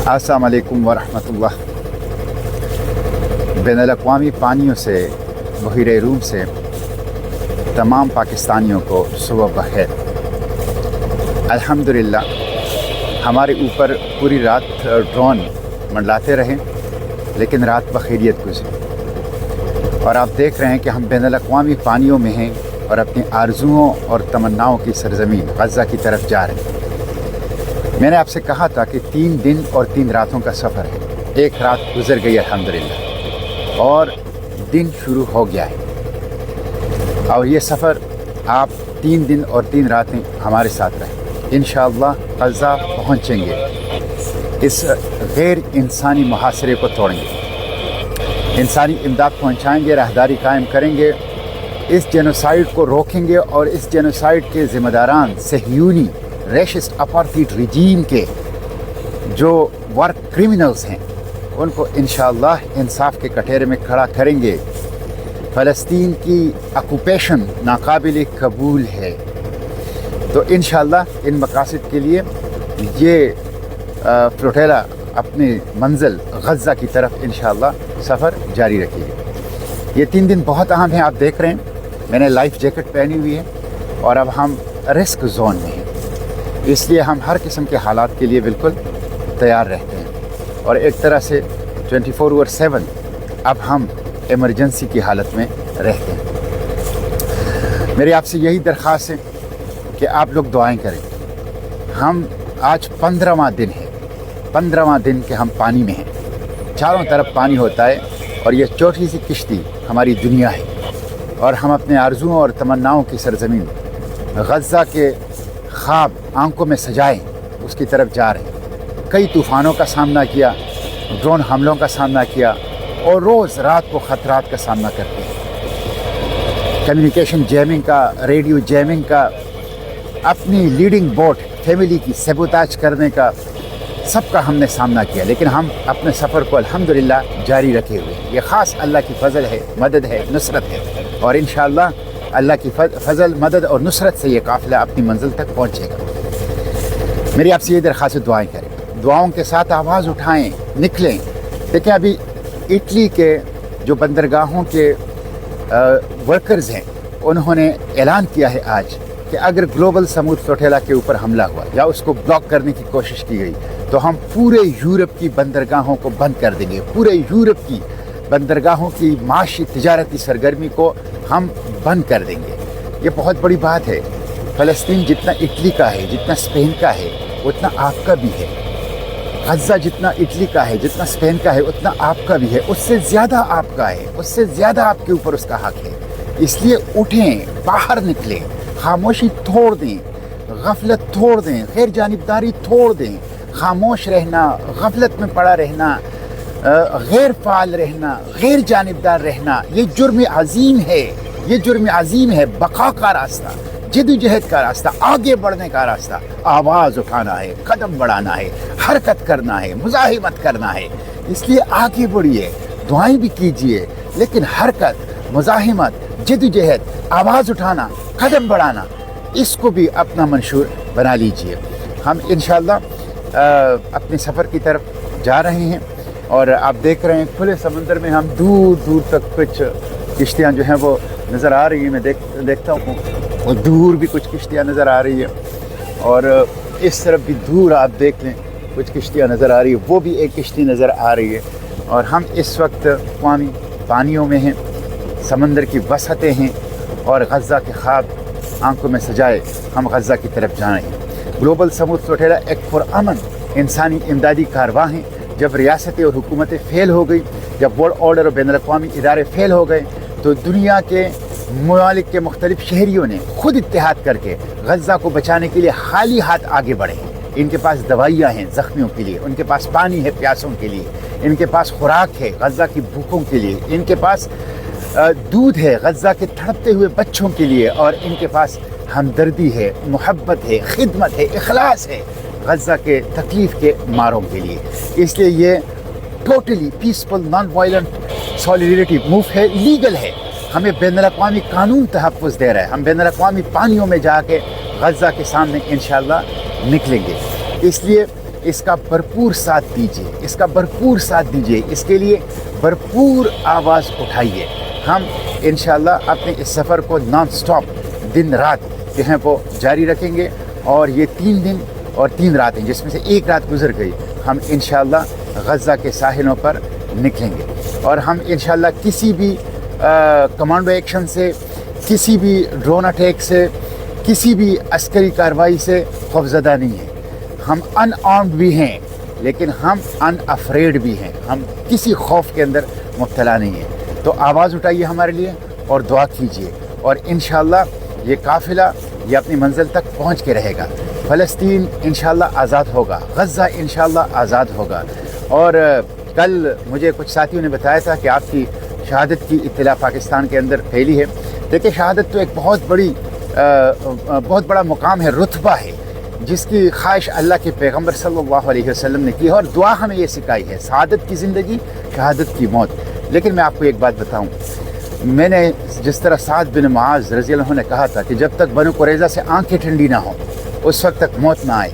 अस्सलाम वालेकुम वरहमतुल्लाह। बैनुल-अक़वामी पानियों से बहिरे रूम से तमाम पाकिस्तानियों को सुबह बखैर। अल्हम्दुलिल्लाह हमारे ऊपर पूरी रात ड्रोन मंडलाते रहे, लेकिन रात बखैरियत गुजरी और आप देख रहे हैं कि हम बैनुल-अक़वामी पानियों में हैं और अपनी आरज़ुओं और तमन्नाओं की सरज़मीन गज़ा की तरफ जा रहे हैं। मैंने आपसे कहा था कि 3 दिन और 3 रातों का सफ़र है। एक रात गुजर गई अल्हम्दुलिल्लाह और दिन शुरू हो गया है और ये सफ़र आप 3 दिन और 3 रातें हमारे साथ रहें। इंशाअल्लाह गज़ा पहुँचेंगे, इस गैर इंसानी मुहासरे को तोड़ेंगे, इंसानी इमदाद पहुँचाएँगे, राहदारी कायम करेंगे, इस जेनोसाइड को रोकेंगे और इस जेनोसाइड के ज़िम्मेदारान सहयूनी रेशिस्ट अपार्थाइड रिजीम के जो वर्क क्रिमिनल्स हैं उनको इंशाअल्लाह इंसाफ के कटहरे में खड़ा करेंगे। फ़लस्तीन की ऑक्यूपेशन नाकाबिल कबूल है, तो इंशाअल्लाह इन मकासद के लिए ये फ्लोटेला अपनी मंजिल गज़ा की तरफ इंशाअल्लाह सफ़र जारी रखेगी। ये 3 दिन बहुत अहम हैं। आप देख रहे हैं मैंने लाइफ जैकेट पहनी हुई है और अब हम रिस्क जोन में हैं, इसलिए हम हर किस्म के हालात के लिए बिल्कुल तैयार रहते हैं और एक तरह से 24/7 अब हम इमरजेंसी की हालत में रहते हैं। मेरी आपसे यही दरख्वास्त है कि आप लोग दुआएं करें। हम आज 15वां दिन है, 15वां दिन के हम पानी में हैं, चारों तरफ पानी होता है और ये छोटी सी किश्ती हमारी दुनिया है और हम अपने आरज़ुओं और तमन्नाओं की सरज़मीन गज़ा के ख्वाब आंखों में सजाएं उसकी तरफ जा रहे हैं। कई तूफ़ानों का सामना किया, ड्रोन हमलों का सामना किया और रोज़ रात को ख़तरात का सामना करते हैं। कम्युनिकेशन जैमिंग का, रेडियो जैमिंग का, अपनी लीडिंग बोट फैमिली की सबोताज करने का, सबका हमने सामना किया, लेकिन हम अपने सफ़र को अल्हम्दुलिल्लाह जारी रखे हुए। ये ख़ास अल्लाह की फ़ज़ल है, मदद है, नुसरत है और इंशाअल्लाह अल्लाह की फ़ज़ल, मदद और नुसरत से ये काफ़िला अपनी मंजिल तक पहुँचेगा। मेरी आपसे ये दरख्वास्त, दुआएं करें, दुआओं के साथ आवाज़ उठाएं, निकलें। देखें अभी इटली के जो बंदरगाहों के वर्कर्स हैं उन्होंने ऐलान किया है आज कि अगर ग्लोबल समूद फ्लोटेला के ऊपर हमला हुआ या उसको ब्लॉक करने की कोशिश की गई तो हम पूरे यूरोप की बंदरगाहों को बंद कर देंगे। पूरे यूरोप की बंदरगाहों की माशी तिजारती सरगर्मी को हम बंद कर देंगे। ये बहुत बड़ी बात है। फ़लस्तीन जितना इटली का है, जितना स्पेन का है, उतना आपका भी है। गज़ा जितना इटली का है, जितना स्पेन का है, उतना आपका भी है। उससे ज़्यादा आपका है, उससे ज़्यादा आपके ऊपर उसका हक है। इसलिए उठें, बाहर निकलें, खामोशी तोड़ दें, गफलत तोड़ दें, गैर जानिबदारी तोड़ दें। खामोश रहना, गफलत में पड़ा रहना, गैर फाल रहना, गैर जानिबदार रहना, ये जुर्म अजीम है। ये जुर्म अजीम है। बका का रास्ता, जद्दोजहद का रास्ता, आगे बढ़ने का रास्ता, आवाज़ उठाना है, कदम बढ़ाना है, हरकत करना है, मुज़ाहिमत करना है। इसलिए आगे बढ़िए, दुआएं भी कीजिए, लेकिन हरकत, मुज़ाहिमत, जद्दोजहद, आवाज़ उठाना, कदम बढ़ाना, इसको भी अपना मंशूर बना लीजिए। हम इंशाअल्लाह अपने सफ़र की तरफ जा रहे हैं और आप देख रहे हैं खुले समंदर में हम दूर दूर तक कुछ किश्तियाँ जो हैं वो नज़र आ रही हैं। मैं देखता हूँ और दूर भी कुछ किश्तियाँ नज़र आ रही है और इस तरफ भी दूर आप देख लें कुछ किश्तियाँ नज़र आ रही है, वो भी एक किश्ती नज़र आ रही है। और हम इस वक्त अक़वामी पानियों में हैं, समंदर की वसअतें हैं और गज़ा के ख्वाब आंखों में सजाए हम गज़ा की तरफ जा रहे हैं। ग्लोबल समूद फ्लोटेला एक पुरअमन इंसानी इमदादी कारवां है। जब रियासतें और हुकूमतें फ़ेल हो गई, जब वर्ल्ड ऑर्डर और बैनुल-अक़वामी इदारे फ़ेल हो गए, तो दुनिया के ममालिक के मुख्तलिफ शहरियों ने खुद इत्तेहाद करके गज़ा को बचाने के लिए खाली हाथ आगे बढ़े। इनके पास दवाइयाँ हैं ज़ख्मियों के लिए, उनके पास पानी है प्यासों के लिए, इनके पास खुराक है गज़ा की भूखों के लिए, इनके पास दूध है गज़ा के तड़पते हुए बच्चों के लिए और इनके पास हमदर्दी है, मोहब्बत है, खिदमत है, इखलास है गज़ा के तकलीफ़ के मारों के लिए। इसलिए ये totally peaceful non violent solidarity move है, लीगल है। हमें बैनुल-अक़वामी कानून तहफ़्फ़ुज़ दे रहा है। हम बैनुल-अक़वामी पानियों में जाके गज़ा के सामने इंशाअल्लाह निकलेंगे। इसलिए اس کا بھرپور ساتھ دیجیے، اس کا بھرپور ساتھ دیجیے، اس کے لیے بھرپور آواز اٹھائیے۔ ہم انشاءاللہ اپنے اس سفر کو نان سٹاپ دن رات جو ہیں وہ جاری رکھیں گے، اور یہ 3 دن اور 3 راتیں جس میں سے ایک رات گزر گئی، ہم انشاءاللہ غزہ کے ساحلوں پر نکلیں گے، اور ہم انشاءاللہ کسی بھی کمانڈو ایکشن سے، کسی بھی ڈرون اٹیک سے، کسی بھی عسکری کارروائی سے خوفزدہ نہیں ہیں۔ ہم ان آرمڈ بھی ہیں لیکن ہم ان افریڈ بھی ہیں، ہم کسی خوف کے اندر مبتلا نہیں ہیں۔ تو آواز اٹھائیے ہمارے لیے اور دعا کیجیے، اور انشاءاللہ یہ قافلہ یہ اپنی منزل تک پہنچ کے رہے گا۔ فلسطین انشاءاللہ آزاد ہوگا، غزہ انشاءاللہ آزاد ہوگا۔ اور کل مجھے کچھ ساتھیوں نے بتایا تھا کہ آپ کی شہادت کی اطلاع پاکستان کے اندر پھیلی ہے۔ دیکھیں، شہادت تو ایک بہت بڑا مقام ہے، رتبہ ہے، جس کی خواہش اللہ کے پیغمبر صلی اللہ علیہ وسلم نے کی ہے، اور دعا ہمیں یہ سکھائی ہے، سعادت کی زندگی، شہادت کی موت۔ لیکن میں آپ کو ایک بات بتاؤں، میں نے جس طرح سعد بن معاذ رضی اللہ عنہ نے کہا تھا کہ جب تک بنو قریظہ سے آنکھیں ٹھنڈی نہ ہوں اس وقت تک موت نہ آئے،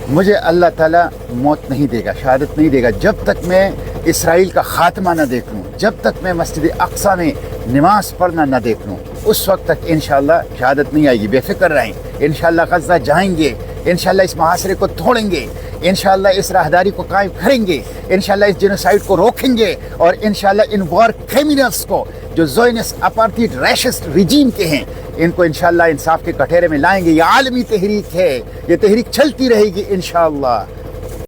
مجھے اللہ تعالیٰ موت نہیں دے گا، شہادت نہیں دے گا جب تک میں اسرائیل کا خاتمہ نہ دیکھ لوں، جب تک میں مسجد اقصیٰ میں نماز پڑھنا نہ دیکھ لوں، اس وقت تک انشاءاللہ شہادت نہیں آئے گی۔ بے فکر رہیں، انشاءاللہ غزہ جائیں گے، انشاءاللہ اس محاصرے کو توڑیں گے، انشاءاللہ اس راہداری کو قائم کریں گے، انشاءاللہ اس جینوسائیڈ کو روکیں گے، اور انشاءاللہ ان وار کرمنلز کو جو زائنسٹ اپارٹھائڈ ریشسٹ ریجیم کے ہیں، ان کو انشاءاللہ انصاف کے کٹہرے میں لائیں گے۔ یہ عالمی تحریک ہے، یہ تحریک چلتی رہے گی انشاءاللہ۔